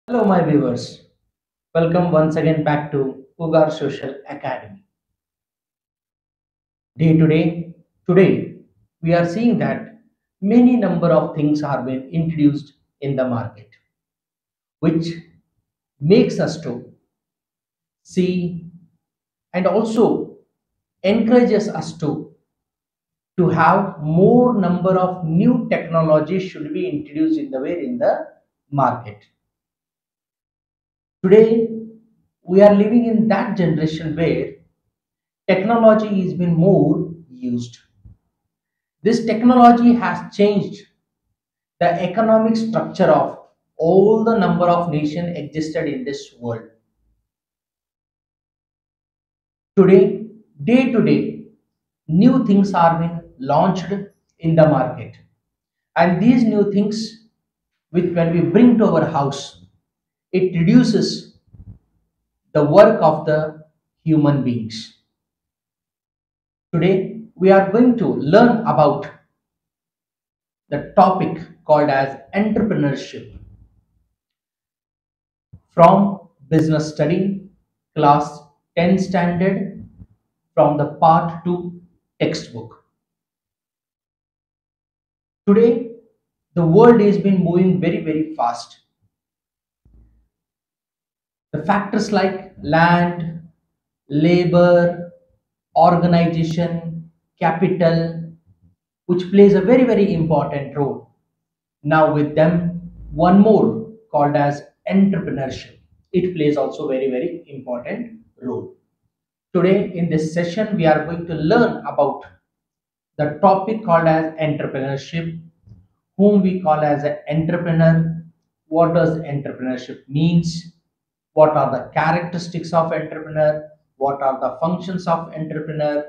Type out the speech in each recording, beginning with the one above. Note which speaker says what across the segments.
Speaker 1: Hello, my viewers. Welcome once again back to Ugar Social Academy. Day to day, today we are seeing that many number of things are being introduced in the market, which makes us to see and also encourages us to have more number of new technologies should be introduced in the market. Today we are living in that generation where technology is being more used. This technology has changed the economic structure of all the number of nations existed in this world. Today, day to day, new things are being launched in the market. And these new things, which when we bring to our house, it reduces the work of the human beings. Today, we are going to learn about the topic called as entrepreneurship from business study class 10 standard from the part 2 textbook. Today the world has been moving very fast. The factors like land, labor, organization, capital, which plays a very important role. Now with them, one more called as entrepreneurship. It plays also very important role. Today in this session, we are going to learn about the topic called as entrepreneurship, whom we call as an entrepreneur, what does entrepreneurship means, what are the characteristics of entrepreneur, what are the functions of entrepreneur,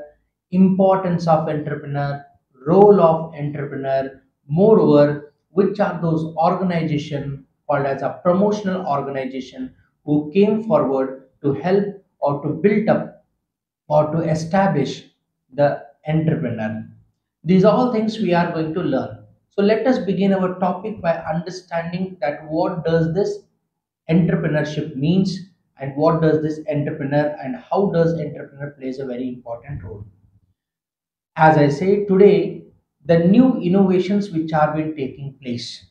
Speaker 1: importance of entrepreneur, role of entrepreneur, moreover, which are those organization called as a promotional organization who came forward to help or to build up or to establish the entrepreneur. These are all things we are going to learn. So let us begin our topic by understanding that what does this entrepreneurship means and what does this entrepreneur and how does entrepreneur plays a very important role. As I say today, the new innovations which are been taking place,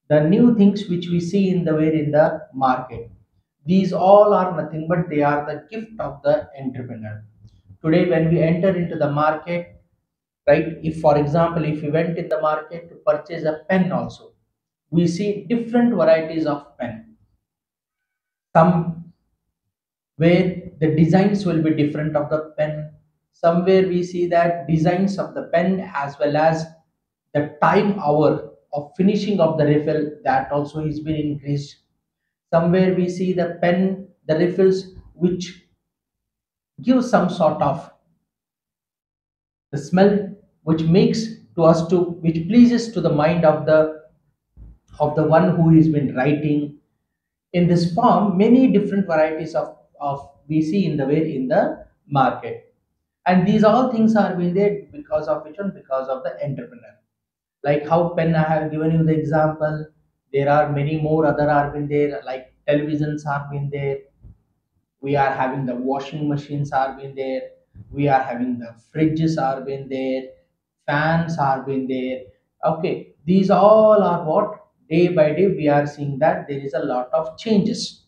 Speaker 1: the new things which we see in the market, these all are nothing but they are the gift of the entrepreneur. Today when we enter into the market, right, if for example if we went in the market to purchase a pen also, we see different varieties of pen. Some where the designs will be different of the pen, somewhere we see that designs of the pen as well as the time hour of finishing of the refill, that also is been increased. Somewhere we see the pen, the refills which give some sort of the smell which makes to us to which pleases to the mind of the one who has been writing. In this form many different varieties of we see in the way in the market, and these all things are being there because of which one, because of the entrepreneur. Like how pen I have given you the example, there are many more other are been there, like televisions are been there, we are having the washing machines are been there, we are having the fridges are been there, fans are been there. Okay, these all are what, day by day we are seeing that there is a lot of changes.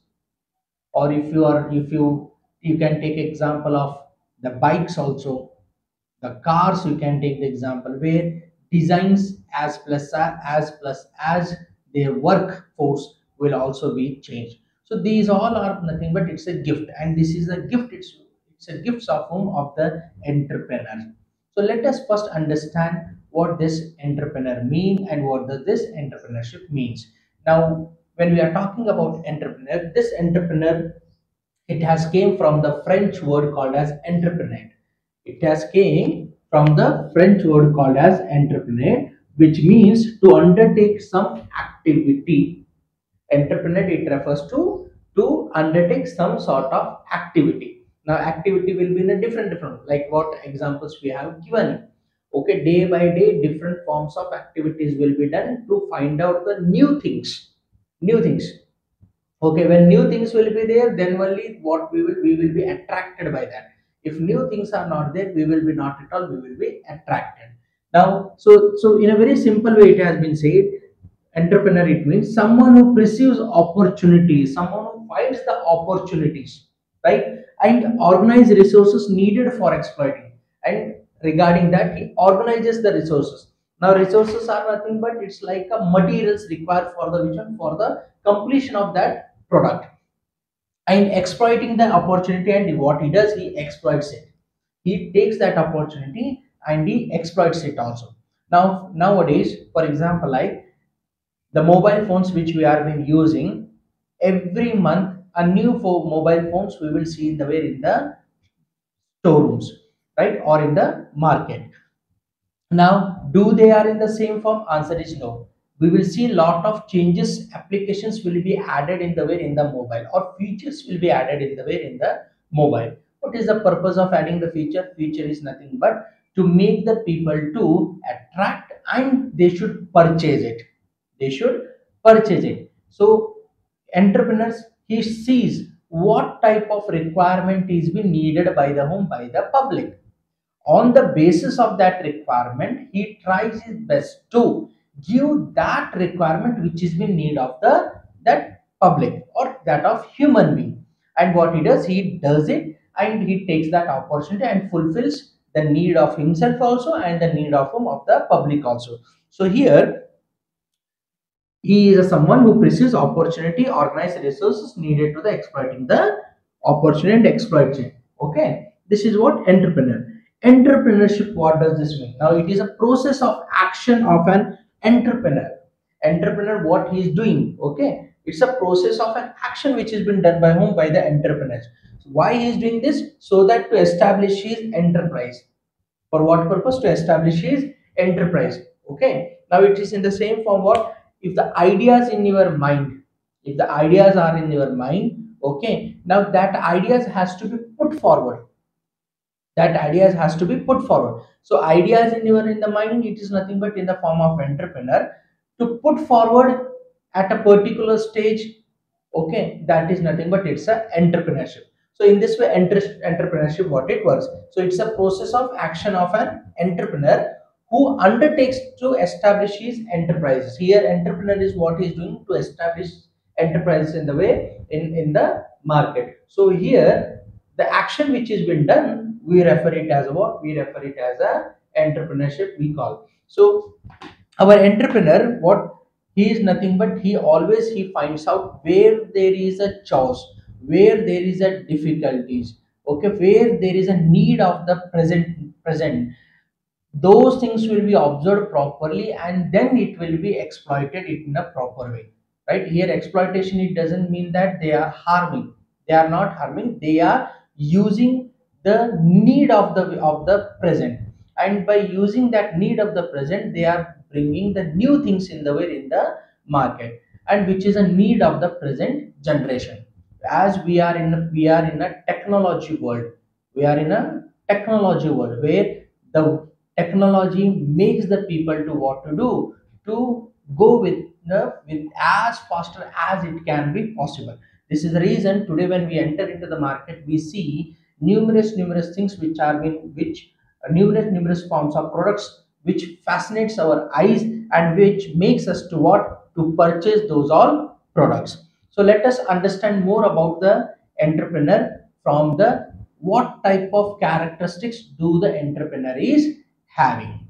Speaker 1: Or if you can take example of the bikes also, the cars you can take the example where designs as their workforce will also be changed. So these all are nothing but it's a gift, and this is a gift, it's a gift of whom, of the entrepreneur. So let us first understand what this entrepreneur mean and what does this entrepreneurship means. Now when we are talking about entrepreneur, this entrepreneur, it has came from the French word called as entrepreneur. It has came from the French word called as entrepreneur, which means to undertake some activity. Entrepreneur, it refers to undertake some sort of activity. Now activity will be in a different like what examples we have given. Okay, day by day different forms of activities will be done to find out the new things. New things. Okay, when new things will be there, then only what we will be attracted by that. If new things are not there, we will be not at all, we will be attracted. Now, so in a very simple way, it has been said, entrepreneur, it means someone who perceives opportunities, someone who finds the opportunities, right, and organize resources needed for exploiting. And regarding that, he organizes the resources. Now resources are nothing but it's like a materials required for the vision, for the completion of that product, and exploiting the opportunity. And what he does, he exploits it. He takes that opportunity and he exploits it also. Now nowadays, for example, like the mobile phones which we are been using, every month a new mobile phones we will see in the way in the showrooms, right, or in the market. Now, do they are in the same form? Answer is no. We will see lot of changes, applications will be added in the way in the mobile, or features will be added in the way in the mobile. What is the purpose of adding the feature? Feature is nothing but to make the people to attract, and they should purchase it. They should purchase it. So entrepreneurs, he sees what type of requirement is being needed by the home, by the public. On the basis of that requirement, he tries his best to give that requirement which is in need of the that public or that of human being. And what he does it, and he takes that opportunity and fulfills the need of himself also, and the need of whom, of the public also. So here he is a someone who perceives opportunity, organize resources needed to the exploiting the opportunity and exploits it. Okay, this is what entrepreneur. Entrepreneurship. What does this mean? Now it is a process of action of an entrepreneur. Entrepreneur, what he is doing? Okay, it's a process of an action which has been done by whom? By the entrepreneurs. So why he is doing this? So that to establish his enterprise. For what purpose? To establish his enterprise. Okay, now it is in the same form. What if the ideas in your mind, if the ideas are in your mind, okay, now that ideas has to be put forward, that ideas has to be put forward. So ideas in your in the mind, it is nothing but in the form of entrepreneur to put forward at a particular stage. Okay, that is nothing but it's a entrepreneurship. So in this way, entrepreneurship, what it works, so it's a process of action of an entrepreneur who undertakes to establish his enterprises. Here entrepreneur is what he is doing to establish enterprises in the way in the market. So here the action which has been done, we refer it as a what? We refer it as a entrepreneurship, we call. So our entrepreneur, what he is nothing but he always he finds out where there is a chance, where there is a difficulties, okay, where there is a need of the present, those things will be observed properly, and then it will be exploited in a proper way. Right here, exploitation, it doesn't mean that they are harming. They are not harming, they are using the need of the present, and by using that need of the present, they are bringing the new things in the way in the market, and which is a need of the present generation. As we are in a technology world, we are in a technology world where the technology makes the people to what to do, to go with as faster as it can be possible. This is the reason today when we enter into the market, we see numerous things which are been which numerous forms of products which fascinates our eyes, and which makes us to what, to purchase those all products. So let us understand more about the entrepreneur from the what type of characteristics do the entrepreneur is having.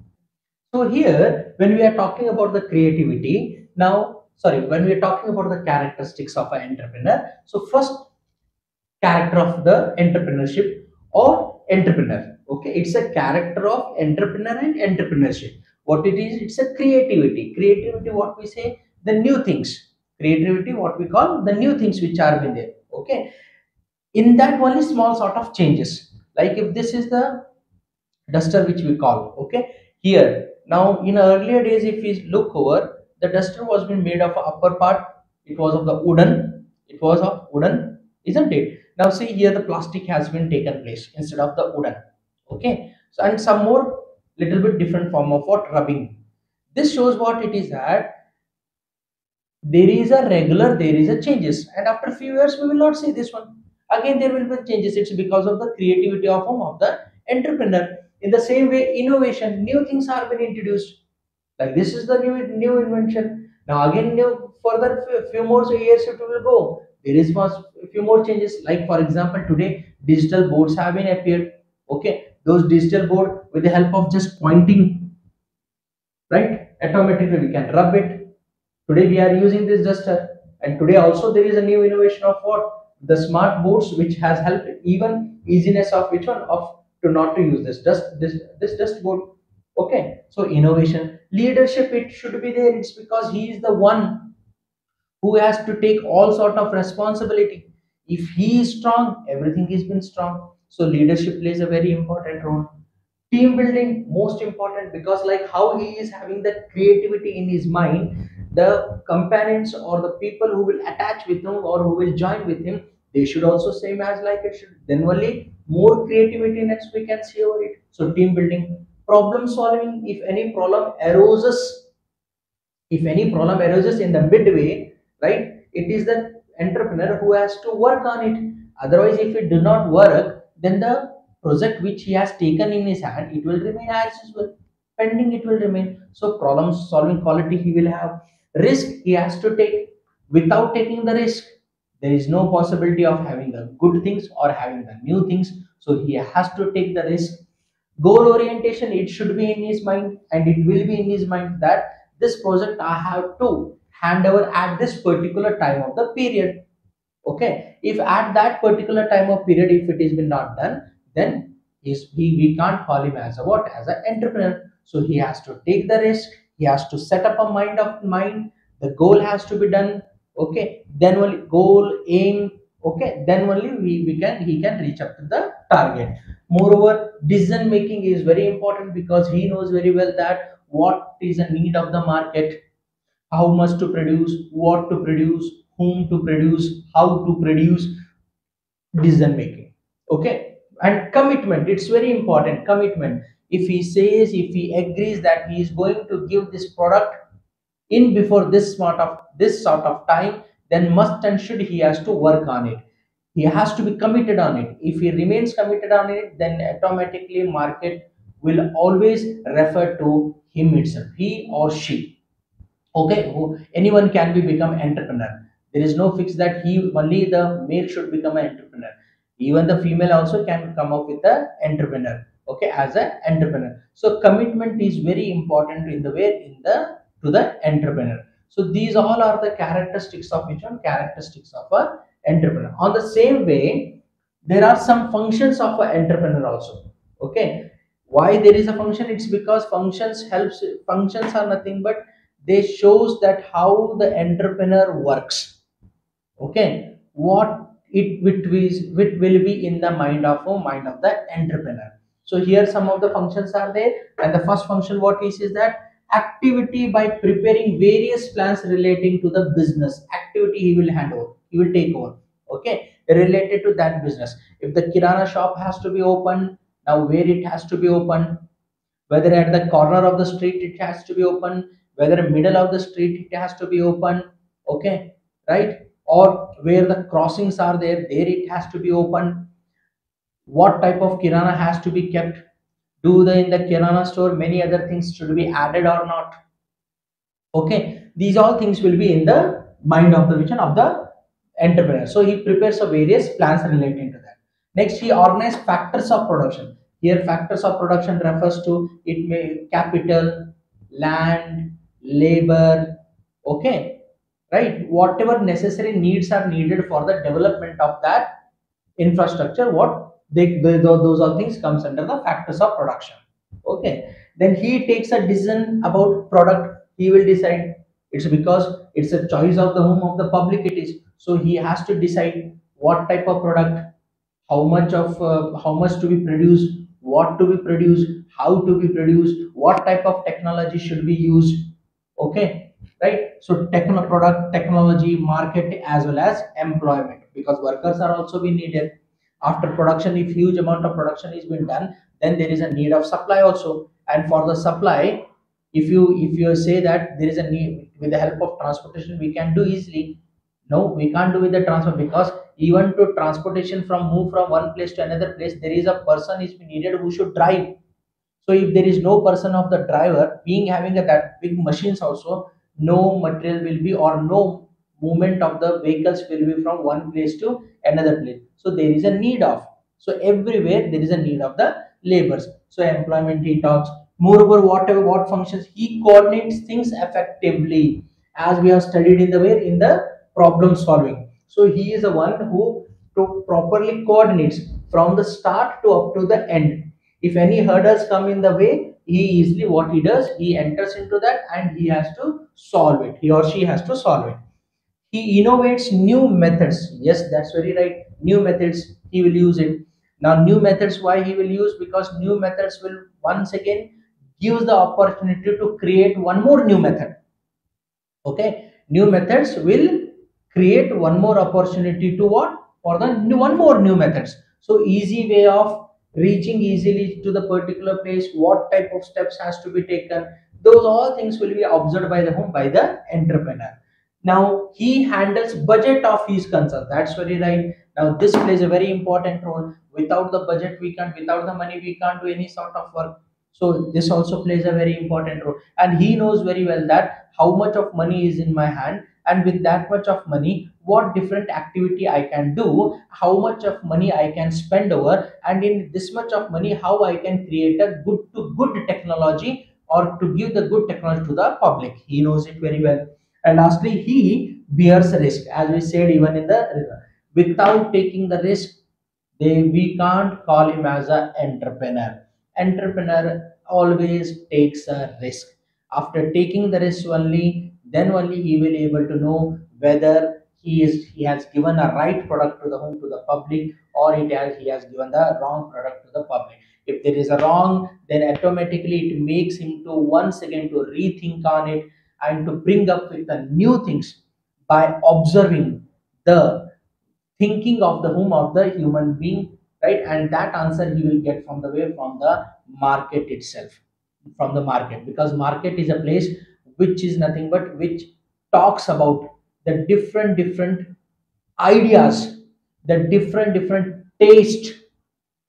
Speaker 1: So here, when we are talking about the creativity, now, sorry, when we are talking about the characteristics of an entrepreneur, so first character of the entrepreneurship or entrepreneur. Okay, it's a character of entrepreneur and entrepreneurship. What it is, it's a creativity. Creativity, what we say, the new things. Creativity, what we call the new things which are in there. Okay, in that only small sort of changes. Like if this is the duster which we call, okay, here now in earlier days, if we look over, the duster was been made of upper part, it was of the wooden, it was of wooden, isn't it? Now see here, the plastic has been taken place instead of the wooden. Okay, so and some more little bit different form of what, rubbing. This shows what it is, that There is a regular, there is a changes, and after few years we will not see this one again, there will be changes. It's because of the creativity of the entrepreneur. In the same way, innovation, new things are being introduced, like this is the new invention. Now again, new further few more years it will go, there is first few more changes. Like for example, today digital boards have been appeared. Okay, those digital board, with the help of just pointing, right, automatically we can rub it. Today we are using this duster, and today also there is a new innovation of what, the smart boards, which has helped even easiness of which one of to not to use this dust board. Okay, so innovation, leadership, it should be there. It's because he is the one who has to take all sort of responsibility. If he is strong, everything is been strong. So leadership plays a very important role. Team building, most important, because like how he is having the creativity in his mind, the companions or the people who will attach with him or who will join with him, they should also same as like it should, then only more creativity next we can see over it. So team building, problem solving, if any problem arises, if any problem arises in the midway, right, it is the entrepreneur who has to work on it. Otherwise, if it do not work, then the project which he has taken in his hand, it will remain as usual, pending, it will remain. So problem solving quality he will have. Risk he has to take. Without taking the risk, there is no possibility of having the good things or having the new things. So he has to take the risk. Goal orientation, it should be in his mind, and it will be in his mind that this project I have to hand over at this particular time of the period. Okay, if at that particular time of period if it is been not done, then we can't call him as a what, as an entrepreneur. So he has to take the risk, he has to set up a mind, the goal has to be done. Okay, then only goal, aim. Okay, then only we can he can reach up to the target. Moreover, decision making is very important, because he knows very well that what is the need of the market, how much to produce, what to produce, whom to produce, how to produce. Decision making. Okay, and commitment, it's very important, commitment. If he says, if he agrees that he is going to give this product in before this sort of time, then must and should he has to work on it, he has to be committed on it. If he remains committed on it, then automatically market will always refer to him itself, he or she. Okay, anyone can be become entrepreneur. There is no fix that he only the male should become an entrepreneur. Even the female also can come up with the entrepreneur. Okay, as an entrepreneur. So commitment is very important in the way in the to the entrepreneur. So these all are the characteristics of which one, characteristics of a entrepreneur. On the same way, there are some functions of an entrepreneur also. Okay, why there is a function, it's because functions are nothing but they shows that how the entrepreneur works. Okay, what it will be in the mind of the entrepreneur. So here some of the functions are there, and the first function what is that activity by preparing various plans relating to the business activity he will hand over, he will take over. Okay, related to that business. If the kirana shop has to be open, now where it has to be open, whether at the corner of the street it has to be open, whether middle of the street it has to be open. Okay, right, or where the crossings are there it has to be open. What type of kirana has to be kept, do the in the kirana store many other things should be added or not. Okay, these all things will be in the mind of the vision of the entrepreneur. So he prepares a various plans relating to that. Next, he organizes factors of production. Here factors of production refers to it may capital, land, labor. Okay, right, whatever necessary needs are needed for the development of that infrastructure, what those all things comes under the factors of production. Okay, then he takes a decision about product, he will decide. It's because it's a choice of the whom of the public it is, so he has to decide what type of product, how much to be produced, what to be produced, how to be produced, what type of technology should be used. Okay, right, so product, technology, market, as well as employment, because workers are also be needed. After production, if huge amount of production is been done, then there is a need of supply also, and for the supply, If you say that there is a need with the help of transportation we can do easily, no, we can't do with the transport, because even to transportation from move from one place to another place, there is a person is needed who should drive. So if there is no person of the driver being having that big machines also, no material will be, or no movement of the vehicles will be from one place to another place. So there is a need of, so everywhere there is a need of the labors. So employment he talks. Moreover, whatever what functions he coordinates things effectively, as we have studied in the way in the problem solving. So he is the one who properly coordinates from the start to up to the end. If any hurdles come in the way, he easily what he does, he enters into that and he has to solve it, he or she has to solve it. He innovates new methods. Yes, that's very right, new methods he will use it. Now new methods, why he will use? Because new methods will once again gives the opportunity to create one more new method. Okay, new methods will create one more opportunity to what, for the one more new methods. So easy way of reaching easily to the particular place, what type of steps has to be taken, those all things will be observed by the whom, by the entrepreneur. Now he handles budget of his concern, that's very right. Now this plays a very important role. Without the budget we can't, without the money we can't do any sort of work. So this also plays a very important role, and he knows very well that how much of money is in my hand, and with that much of money what different activity I can do, how much of money I can spend over, and in this much of money how I can create a good to good technology, or to give the good technology to the public. He knows it very well. And lastly, he bears risk, as we said even in the without taking the risk, we can't call him as an entrepreneur. Entrepreneur always takes a risk. After taking the risk only, then only he will able to know whether he has given a right product to the home, to the public, or he has given the wrong product to the public. If there is a wrong, then automatically it makes him to once again to rethink on it, and to bring up with the new things by observing the thinking of the whom, of the human being, right? And that answer he will get from the way, from the market itself, from the market, because market is a place which is nothing but which talks about the different ideas, the different taste,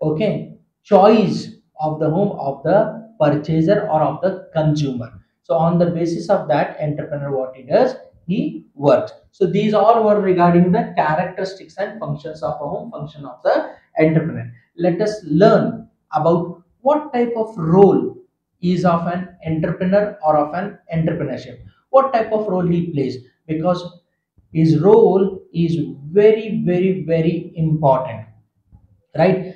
Speaker 1: okay, choice of the home, of the purchaser or of the consumer. So on the basis of that, entrepreneur what he does, he works. So these all were regarding the characteristics and functions of a home, function of the entrepreneur. Let us learn about what type of role is of an entrepreneur or of an entrepreneurship, what type of role he plays, because his role is very important, right?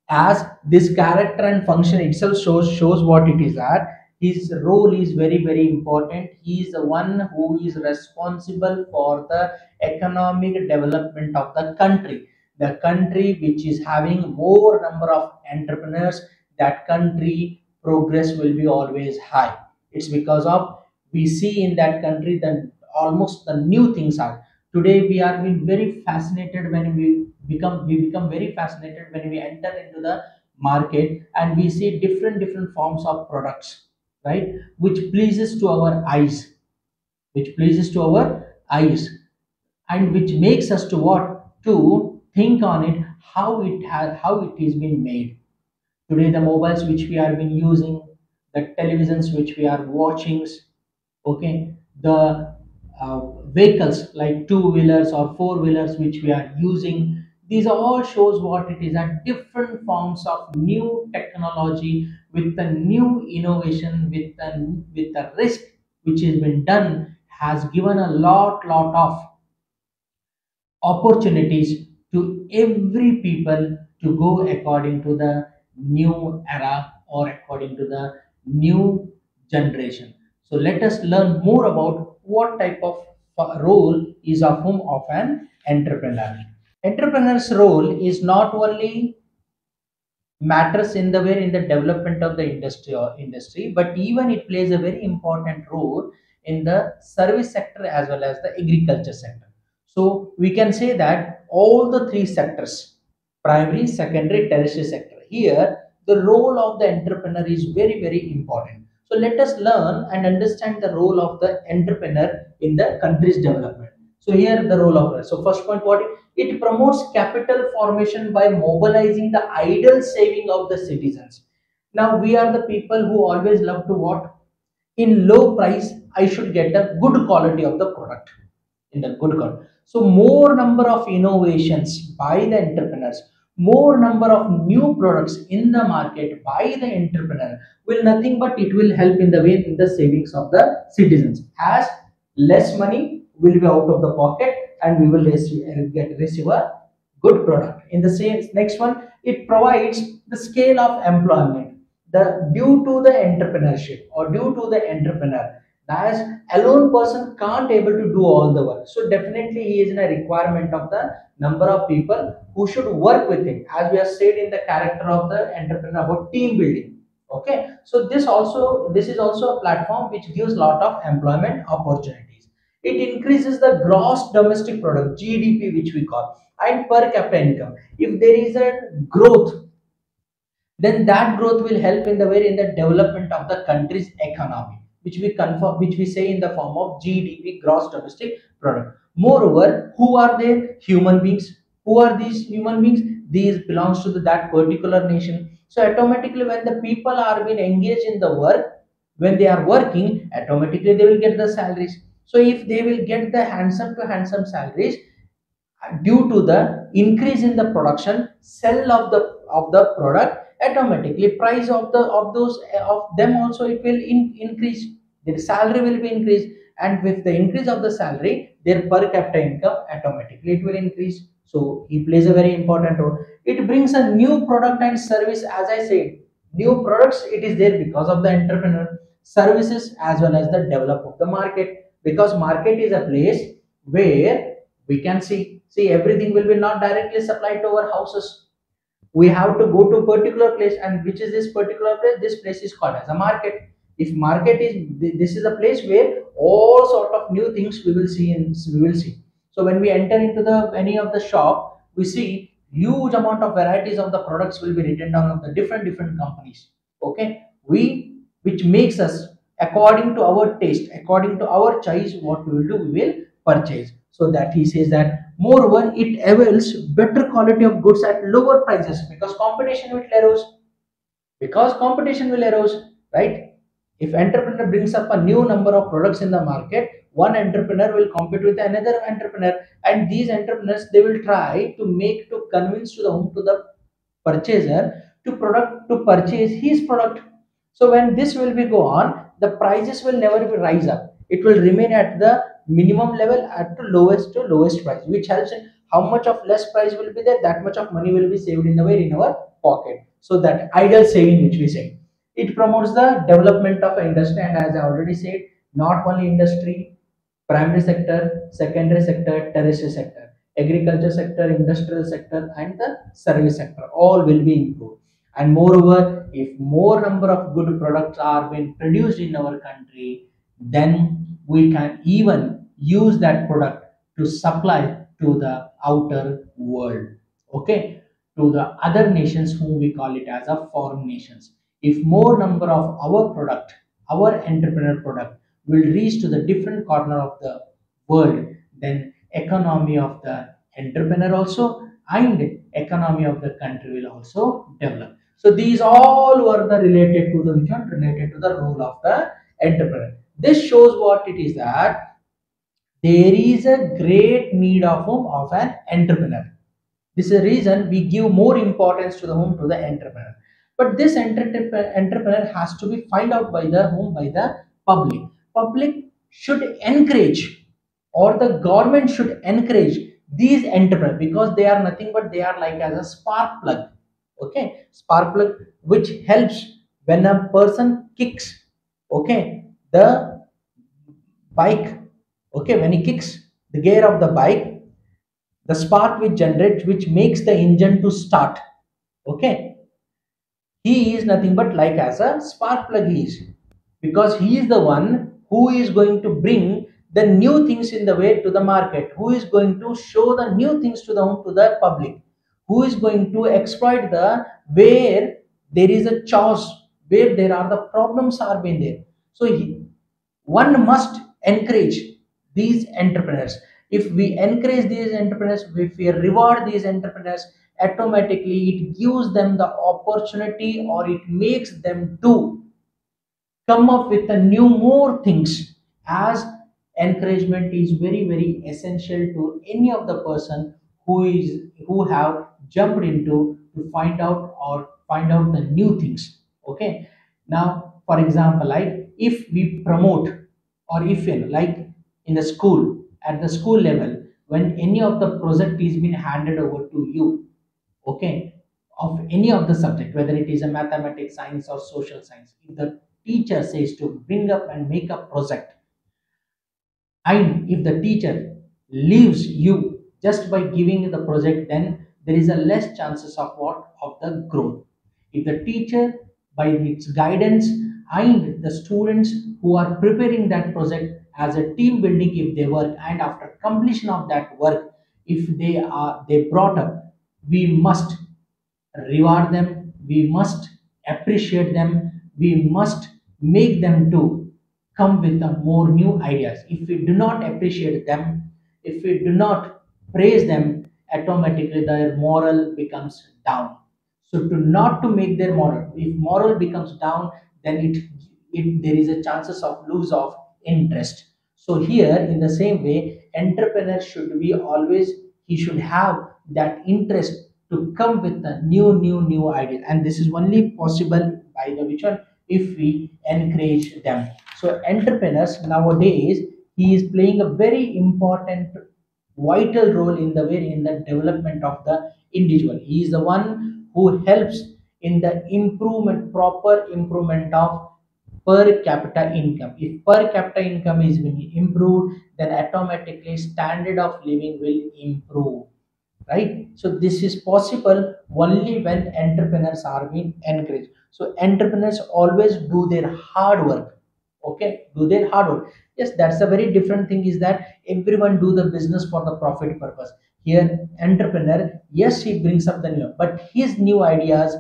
Speaker 1: As this character and function itself shows what it is that his role is very important. He is the one who is responsible for the economic development of the country. The country which is having more number of entrepreneurs, that country progress will be always high. It's because of, we see in that country that almost the new things are. Today we are being very fascinated when we become very fascinated when we enter into the market, and we see different forms of products, right, which pleases to our eyes, which pleases to our eyes, and which makes us to what, to think on it, how it is being made. Today the mobiles which we are been using, the televisions which we are watching, okay, the vehicles like two wheelers or four wheelers which we are using, these all shows what it is at different forms of new technology, with the new innovation, with the risk which has been done, has given a lot of opportunities to every people to go according to the new era, or according to the new generation. So let us learn more about what type of role is of whom, of an entrepreneur. Entrepreneur's role is not only matters in the way in the development of the industry, but even it plays a very important role in the service sector as well as the agriculture sector. So we can say that all the three sectors, primary, secondary, tertiary sector, here the role of the entrepreneur is very important. So let us learn and understand the role of the entrepreneur in the country's development. So here the role of, so first point, what it promotes capital formation by mobilizing the idle saving of the citizens. Now we are the people who always love to what, in low price I should get a good quality of the product, in the good quality. So more number of innovations by the entrepreneurs, more number of new products in the market by the entrepreneur will nothing but it will help in the way in the savings of the citizens, as less money will be out of the pocket and we will receive a good product. In the same next one, it provides the scale of employment, the due to the entrepreneurship or due to the entrepreneur, as alone person can't able to do all the work, so definitely he is in a requirement of the number of people who should work with him, as we have said in the character of the entrepreneur about team building. Okay, so this is also a platform which gives lot of employment opportunities. It increases the gross domestic product, GDP, which we call, and per capita income. If there is a growth, then that growth will help in the way in the development of the country's economy, which we confirm, which we say in the form of GDP, gross domestic product. Moreover, who are they? Human beings. Who are these human beings? These belongs to that particular nation. So automatically when the people are being engaged in the work, when they are working, automatically they will get the salaries. So if they will get the handsome to handsome salaries, due to the increase in the production sell of the product, automatically price of the of those of them also it will increase, their salary will be increased, and with the increase of the salary their per capita income automatically it will increase. So he plays a very important role. It brings a new product and service, as I said, new products it is there because of the entrepreneur, services as well as the develop of the market, because market is a place where we can see everything will be not directly supplied to our houses. We have to go to a particular place, and which is this particular place? This place is called as a market. If market is, this is a place where all sort of new things we will see, and we will see. So when we enter into the any of the shop, we see huge amount of varieties of the products will be written down of the different companies. Okay, we, which makes us according to our taste, according to our choice, what we will do, we will purchase. So that he says that moreover it avails better quality of goods at lower prices, because competition will arise, right? If entrepreneur brings up a new number of products in the market, one entrepreneur will compete with another entrepreneur, and these entrepreneurs they will try to make to convince to the purchaser to purchase his product. So when this will be go on, the prices will never be rise up, it will remain at the minimum level, at the lowest price, which helps in how much of less price will be there, that much of money will be saved in the way in our pocket. So that idle saving which we say, it promotes the development of industry, and as I already said, not only industry, primary sector, secondary sector, tertiary sector, agriculture sector, industrial sector, and the service sector, all will be improved. And moreover, if more number of good products are being produced in our country, then we can even use that product to supply to the outer world. Okay, to the other nations whom we call it as a foreign nations. If more number of our product, our entrepreneur product will reach to the different corner of the world, then economy of the entrepreneur also and economy of the country will also develop. So these all were the related to the vision, related to the role of the entrepreneur. This shows what it is, that there is a great need of whom, of an entrepreneur. This is the reason we give more importance to the whom, to the entrepreneur. But this entrepreneur has to be find out by the whom, by the public. Public should encourage, or the government should encourage these entrepreneurs, because they are nothing but they are like as a spark plug. Okay, spark plug which helps when a person kicks, okay, the bike. Okay, when he kicks the gear of the bike, the spark which generates, which makes the engine to start. Okay, he is nothing but like as a spark plug he is, because he is the one who is going to bring the new things in the way to the market, who is going to show the new things to the public, who is going to exploit the where there is a chaos, where there are the problems are being there. So one must encourage these entrepreneurs. If we encourage these entrepreneurs, if we reward these entrepreneurs, automatically it gives them the opportunity, or it makes them to come up with a new more things. As encouragement is very very essential to any of the person who have jumped into to find out or find out the new things. Okay, now for example, like if we promote, or if like in the school, at the school level, when any of the project is being handed over to you, okay, of any of the subject, whether it is a mathematics, science, or social science, if the teacher says to bring up and make a project, and if the teacher leaves you just by giving the project, then there is a less chances of what, of the growth. If the teacher, by its guidance, and the students who are preparing that project as a team building, if they work, and after completion of that work, if they brought up, we must reward them, we must appreciate them, we must make them to come with the more new ideas. If we do not appreciate them, if we do not praise them, automatically their moral becomes down. So to not to make their moral, if moral becomes down, then it there is a chances of lose of interest. So here in the same way, entrepreneur should be always, he should have that interest to come with the new ideas, and this is only possible by the which one, if we encourage them. So entrepreneurs nowadays, he is playing a very important vital role in the way in the development of the individual. He is the one who helps in the improvement, proper improvement of per capita income. If per capita income is being improved, then automatically standard of living will improve, right? So this is possible only when entrepreneurs are being encouraged. So entrepreneurs always do their hard work. Okay, do their hard work. Yes, that's a very different thing, is that everyone do the business for the profit purpose. Here entrepreneur, yes, he brings up the new, but his new ideas,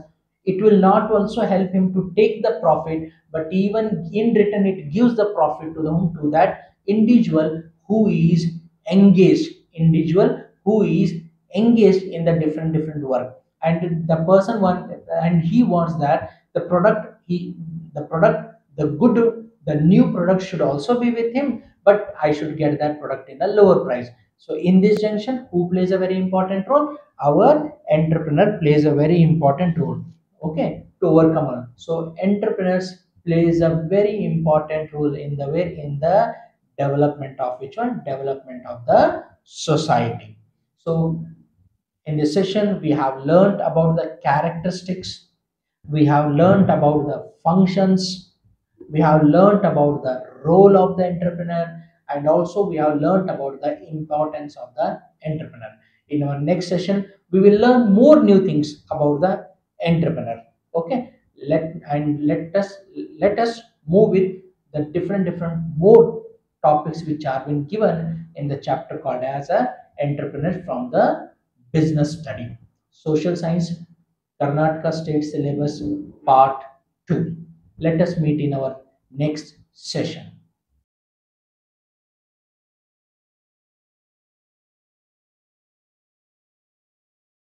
Speaker 1: it will not also help him to take the profit, but even in return it gives the profit to the whom, to that individual who is engaged, individual who is engaged in the different work. And the person want, and he wants that the product, the product, the good, the new product should also be with him, but I should get that product in a lower price. So in this junction, who plays a very important role? Our entrepreneur plays a very important role, okay, to overcome all. So entrepreneurs plays a very important role in the way, in the development of which one, development of the society. So in this session, we have learned about the characteristics, we have learned about the functions, we have learned about the role of the entrepreneur, and also we have learned about the importance of the entrepreneur. In our next session, we will learn more new things about the entrepreneur. Okay, let us move with the different more topics which are been given in the chapter called as a entrepreneur from the business study, social science, Karnataka State Syllabus Part 2. Let us meet in our next session.